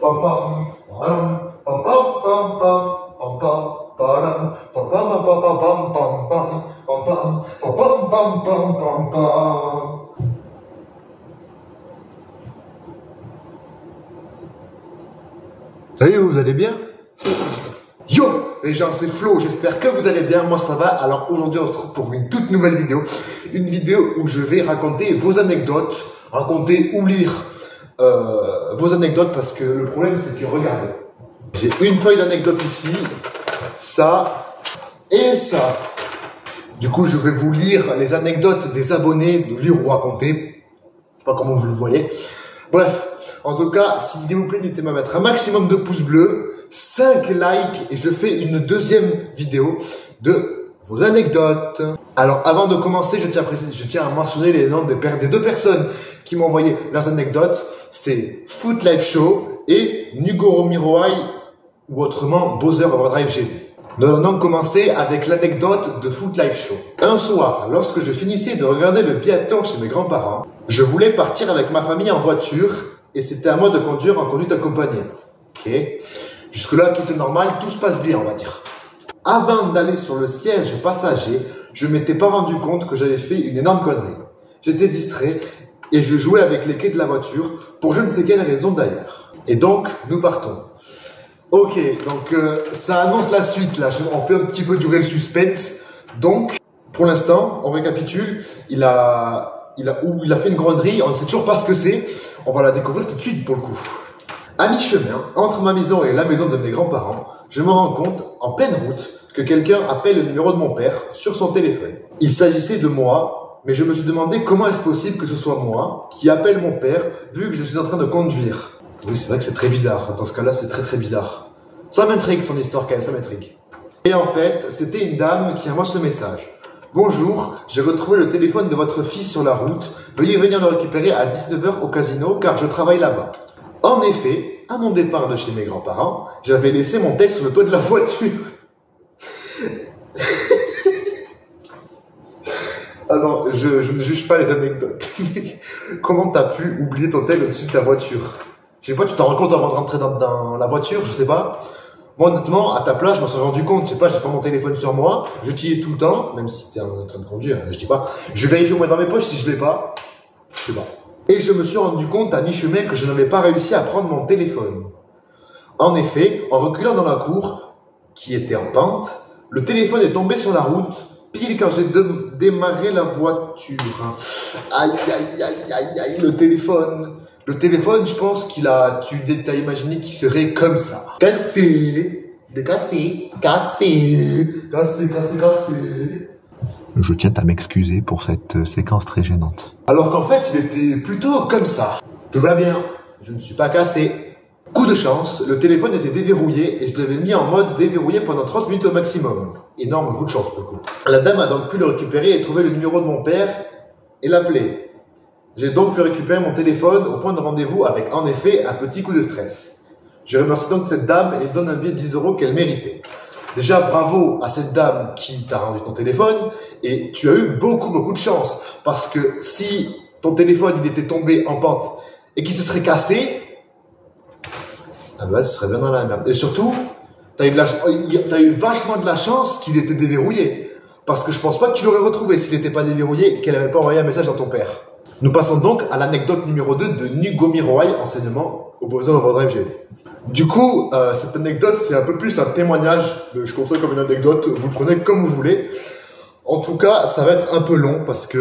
Salut, vous allez bien? Yo les gens, c'est Flo, j'espère que vous allez bien, moi ça va. Alors aujourd'hui on se retrouve pour une toute nouvelle vidéo. Une vidéo où je vais raconter vos anecdotes, raconter ou lire vos anecdotes, parce que le problème c'est que regardez, j'ai une feuille d'anecdotes ici, ça et ça. Du coup je vais vous lire les anecdotes des abonnés, de lire ou raconter, je sais pas comment vous le voyez. Bref, en tout cas, s'il vous plaît, n'hésitez pas à mettre un maximum de pouces bleus, 5 likes et je fais une deuxième vidéo de vos anecdotes. Alors avant de commencer, je tiens à mentionner les noms des deux personnes qui m'ont envoyé leurs anecdotes. C'est Foot Life Show et Nugoro Miroai, ou autrement Bowser Overdrive GD. Nous allons donc commencer avec l'anecdote de Foot Life Show. Un soir, lorsque je finissais de regarder le biathlon chez mes grands-parents, je voulais partir avec ma famille en voiture et c'était à moi de conduire en conduite accompagnée. Ok. Jusque-là, tout est normal, tout se passe bien, on va dire. Avant d'aller sur le siège passager, je ne m'étais pas rendu compte que j'avais fait une énorme connerie. J'étais distrait et je jouais avec les clés de la voiture, pour je ne sais quelle raison d'ailleurs. Et donc, nous partons. Ok, donc ça annonce la suite là, on fait un petit peu durer le suspense. Donc, pour l'instant, on récapitule, il a fait une gronderie, on ne sait toujours pas ce que c'est, on va la découvrir tout de suite pour le coup. À mi-chemin, entre ma maison et la maison de mes grands-parents, je me rends compte, en pleine route, que quelqu'un appelle le numéro de mon père sur son téléphone. Il s'agissait de moi, mais je me suis demandé comment est-ce possible que ce soit moi qui appelle mon père, vu que je suis en train de conduire. Oui, c'est vrai que c'est très bizarre, dans ce cas-là, c'est très bizarre. Ça m'intrigue son histoire quand même, ça m'intrigue. Et en fait, c'était une dame qui envoie ce message. Bonjour, j'ai retrouvé le téléphone de votre fils sur la route. Veuillez venir le récupérer à 19 h au casino car je travaille là-bas. En effet, à mon départ de chez mes grands-parents, j'avais laissé mon tel sur le toit de la voiture. Alors, je ne juge pas les anecdotes. Comment t'as pu oublier ton tel au-dessus de ta voiture? Je sais pas, tu t'en rends compte avant de rentrer dans la voiture, je sais pas. Moi, honnêtement, à ta place, je m'en suis rendu compte. Je sais pas, j'ai pas mon téléphone sur moi. J'utilise tout le temps, même si t'es en train de conduire, je dis pas. Je vérifie au moins dans mes poches si je l'ai pas. Je sais pas. Et je me suis rendu compte à mi-chemin que je n'avais pas réussi à prendre mon téléphone. En effet, en reculant dans la cour, qui était en pente, le téléphone est tombé sur la route, pile quand j'ai démarré la voiture. Aïe, le téléphone. Le téléphone, je pense tu t'as imaginé qu'il serait comme ça. Cassé. Je tiens à m'excuser pour cette séquence très gênante. Alors qu'en fait, il était plutôt comme ça. Tout va bien, je ne suis pas cassé. Coup de chance, le téléphone était déverrouillé et je l'avais mis en mode déverrouillé pendant 30 minutes au maximum. Énorme coup de chance pour le coup. La dame a donc pu le récupérer et trouver le numéro de mon père et l'appeler. J'ai donc pu récupérer mon téléphone au point de rendez-vous avec en effet un petit coup de stress. Je remercie donc cette dame et donne un billet de 10 € qu'elle méritait. Déjà, bravo à cette dame qui t'a rendu ton téléphone et tu as eu beaucoup de chance parce que si ton téléphone il était tombé en pente et qu'il se serait cassé, ah ben, ce serait bien dans la merde. Et surtout, t'as eu vachement de la chance qu'il était déverrouillé parce que je pense pas que tu l'aurais retrouvé s'il n'était pas déverrouillé et qu'elle n'avait pas envoyé un message à ton père. Nous passons donc à l'anecdote numéro 2 de Nugoro Miroai, enseignement au Bowser Overdrive GD. Du coup, cette anecdote, c'est un peu plus un témoignage. Je considère comme une anecdote, vous le prenez comme vous voulez. En tout cas, ça va être un peu long parce que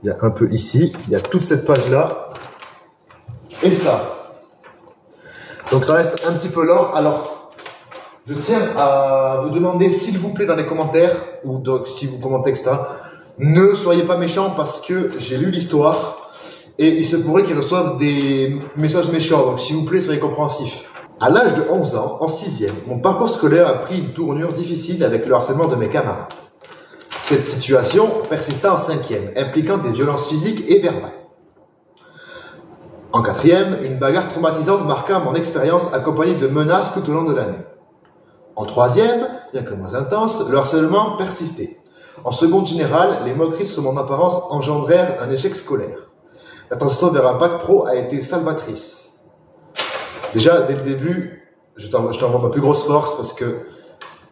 il y a un peu ici, il y a toute cette page-là et ça. Donc ça reste un petit peu lent. Alors, je tiens à vous demander, s'il vous plaît, dans les commentaires, ou donc si vous commentez, etc., ne soyez pas méchants parce que j'ai lu l'histoire et il se pourrait qu'ils reçoivent des messages méchants. Donc s'il vous plaît, soyez compréhensifs. À l'âge de 11 ans, en 6e, mon parcours scolaire a pris une tournure difficile avec le harcèlement de mes camarades. Cette situation persista en 5e, impliquant des violences physiques et verbales. En 4e, une bagarre traumatisante marqua mon expérience accompagnée de menaces tout au long de l'année. En 3e, bien que moins intense, le harcèlement persistait. En seconde générale, les moqueries sur mon apparence engendrèrent un échec scolaire. La transition vers un bac pro a été salvatrice. Déjà, dès le début, je t'envoie ma plus grosse force parce que,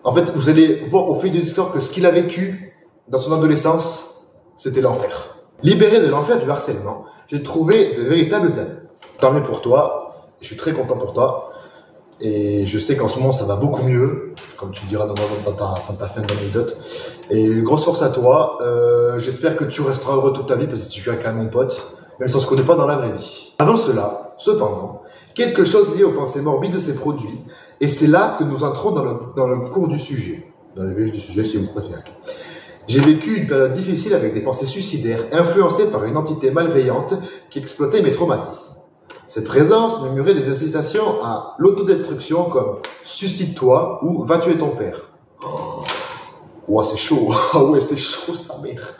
en fait, vous allez voir au fil de l'histoire que ce qu'il a vécu dans son adolescence, c'était l'enfer. Libéré de l'enfer du harcèlement, j'ai trouvé de véritables amis. Tant mieux pour toi, je suis très content pour toi. Et je sais qu'en ce moment, ça va beaucoup mieux, comme tu le diras dans ta fin d'anecdote. Et grosse force à toi. J'espère que tu resteras heureux toute ta vie, parce que tu es quand même mon pote, même si on ne se connaît pas dans la vraie vie. Avant cela, cependant, quelque chose lié aux pensées morbides de ces produits, et c'est là que nous entrons dans le cours du sujet, dans le vif du sujet si vous préférez. J'ai vécu une période difficile avec des pensées suicidaires, influencées par une entité malveillante qui exploitait mes traumatismes. Cette présence murmurait des incitations à l'autodestruction comme « suicide-toi » ou « va tuer ton père ». Oh, c'est chaud. Ah ouais, c'est chaud, sa mère.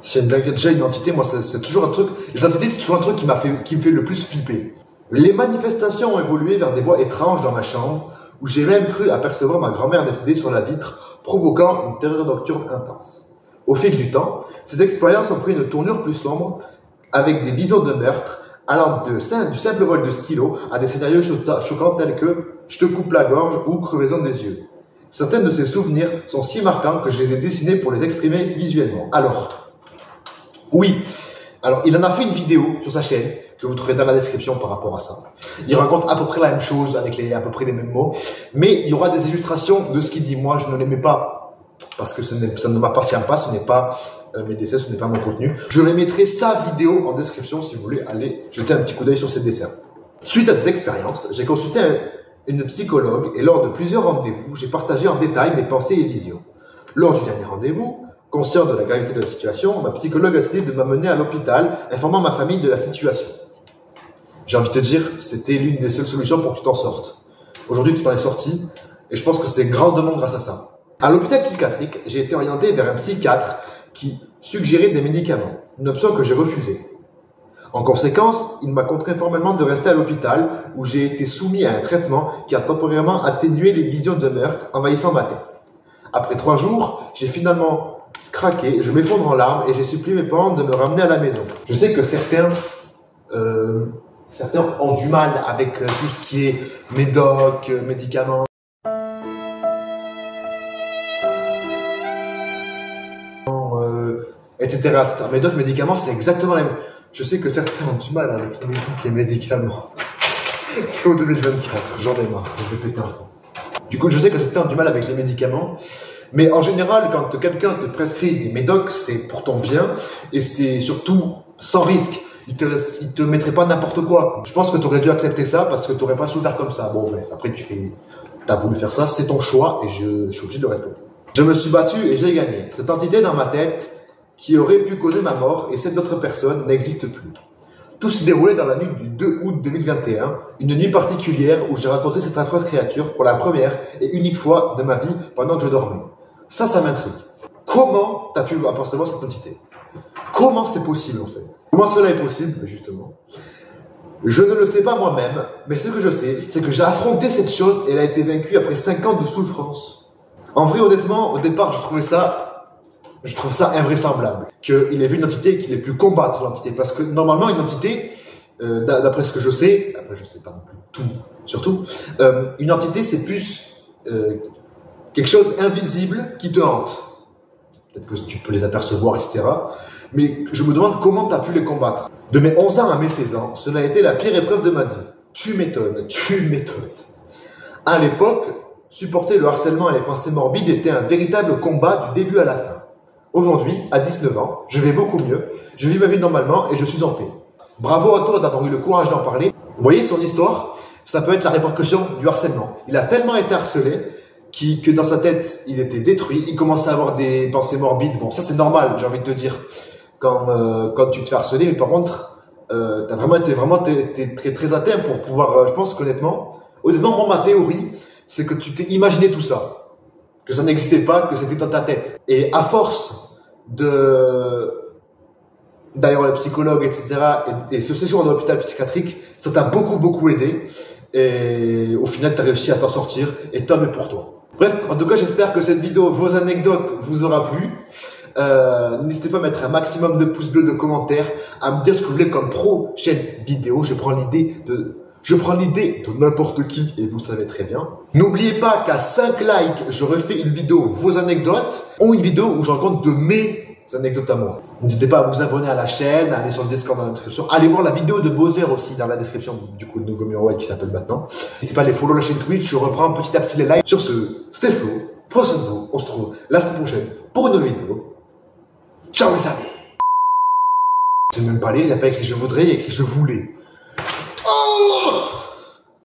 Si il y a déjà une entité, moi, c'est toujours un truc... L'identité, c'est toujours un truc qui me fait le plus flipper. Les manifestations ont évolué vers des voix étranges dans ma chambre, où j'ai même cru apercevoir ma grand-mère décédée sur la vitre, provoquant une terreur nocturne intense. Au fil du temps, ces expériences ont pris une tournure plus sombre, avec des visions de meurtre, allant du simple vol de stylo à des scénarios choquants tels que « je te coupe la gorge » ou « crevaison des yeux ». Certains de ces souvenirs sont si marquants que je les ai dessinés pour les exprimer visuellement. Alors, oui, il en a fait une vidéo sur sa chaîne, que vous trouverez dans la description par rapport à ça. Il raconte à peu près la même chose, avec à peu près les mêmes mots, mais il y aura des illustrations de ce qu'il dit. Moi, je ne l'aimais pas, parce que ça ne m'appartient pas, ce n'est pas mes dessins, ce n'est pas mon contenu. Je les mettrai sa vidéo en description si vous voulez aller jeter un petit coup d'œil sur ses dessins. Suite à cette expérience, j'ai consulté une psychologue et lors de plusieurs rendez-vous, j'ai partagé en détail mes pensées et visions. Lors du dernier rendez-vous, conscient de la gravité de la situation, ma psychologue a décidé de m'amener à l'hôpital, informant ma famille de la situation. J'ai envie de te dire, c'était l'une des seules solutions pour que tu t'en sortes. Aujourd'hui, tu t'en es sorti et je pense que c'est grandement grâce à ça. À l'hôpital psychiatrique, j'ai été orienté vers un psychiatre qui suggérait des médicaments, une option que j'ai refusée. En conséquence, il m'a contraint formellement de rester à l'hôpital où j'ai été soumis à un traitement qui a temporairement atténué les visions de meurtre envahissant ma tête. Après 3 jours, j'ai finalement craqué, je m'effondre en larmes et j'ai supplié mes parents de me ramener à la maison. Je sais que certains ont du mal avec tout ce qui est médoc, médicaments. Etc. Médoc, médicaments, c'est exactement la même. Je sais que certains ont du mal avec les médocs et médicaments. Flo 2024, j'en ai marre, je vais péter un plomb. Du coup, je sais que certains ont du mal avec les médicaments, mais en général, quand quelqu'un te prescrit des médocs, c'est pour ton bien, et c'est surtout sans risque. Il te mettrait pas n'importe quoi. Je pense que tu aurais dû accepter ça parce que tu n'aurais pas su faire comme ça. Bon, bref, après t'as voulu faire ça, c'est ton choix, et je suis obligé de le respecter. Je me suis battu et j'ai gagné. Cette entité dans ma tête qui aurait pu causer ma mort et cette autre personne n'existe plus. Tout s'est déroulé dans la nuit du 2 août 2021, une nuit particulière où j'ai rencontré cette affreuse créature pour la première et unique fois de ma vie pendant que je dormais. Ça m'intrigue. Comment tu as pu apercevoir cette entité? Comment c'est possible en fait? Comment cela est possible justement? Je ne le sais pas moi-même, mais ce que je sais, c'est que j'ai affronté cette chose et elle a été vaincue après 5 ans de souffrance. En vrai, honnêtement, au départ, je trouve ça invraisemblable qu'il ait vu une entité et qu'il ait pu combattre l'entité. Parce que normalement, une entité, d'après ce que je sais, après je sais pas non plus tout, surtout, une entité c'est plus quelque chose invisible qui te hante. Peut-être que tu peux les apercevoir, etc. Mais je me demande comment tu as pu les combattre. De mes 11 ans à mes 16 ans, cela a été la pire épreuve de ma vie. Tu m'étonnes, tu m'étonnes. À l'époque, supporter le harcèlement et les pensées morbides était un véritable combat du début à la fin. Aujourd'hui, à 19 ans, je vais beaucoup mieux, je vis ma vie normalement et je suis en paix. Bravo à toi d'avoir eu le courage d'en parler. Vous voyez son histoire, ça peut être la répercussion du harcèlement. Il a tellement été harcelé que dans sa tête, il était détruit, il commençait à avoir des pensées morbides. Bon, ça c'est normal, j'ai envie de te dire, quand tu te fais harceler, mais par contre, t'es très atteint pour pouvoir, je pense qu'honnêtement, moi ma théorie, c'est que tu t'es imaginé tout ça. Que ça n'existait pas, que c'était dans ta tête. Et à force d'aller voir le psychologue, etc., et ce séjour dans l'hôpital psychiatrique, ça t'a beaucoup aidé. Et au final, tu as réussi à t'en sortir, et tant mieux pour toi. Bref, en tout cas, j'espère que cette vidéo, vos anecdotes, vous aura plu. N'hésitez pas à mettre un maximum de pouces bleus, de commentaires, à me dire ce que vous voulez comme prochaine vidéo. Je prends l'idée Je prends l'idée de n'importe qui et vous le savez très bien. N'oubliez pas qu'à 5 likes, je refais une vidéo vos anecdotes ou une vidéo où je raconte de mes anecdotes à moi. N'hésitez pas à vous abonner à la chaîne, à aller sur le Discord dans la description. Allez voir la vidéo de Bowser aussi dans la description du coup de No Go White qui s'appelle maintenant. N'hésitez pas à aller follow la chaîne Twitch, je reprends petit à petit les lives. Sur ce, c'était Flo, prenez soin de vous, on se retrouve la semaine prochaine pour une nouvelle vidéo. Ciao les amis. C'est même pas lire, il n'y a pas écrit je voudrais, il y a écrit je voulais. Oh!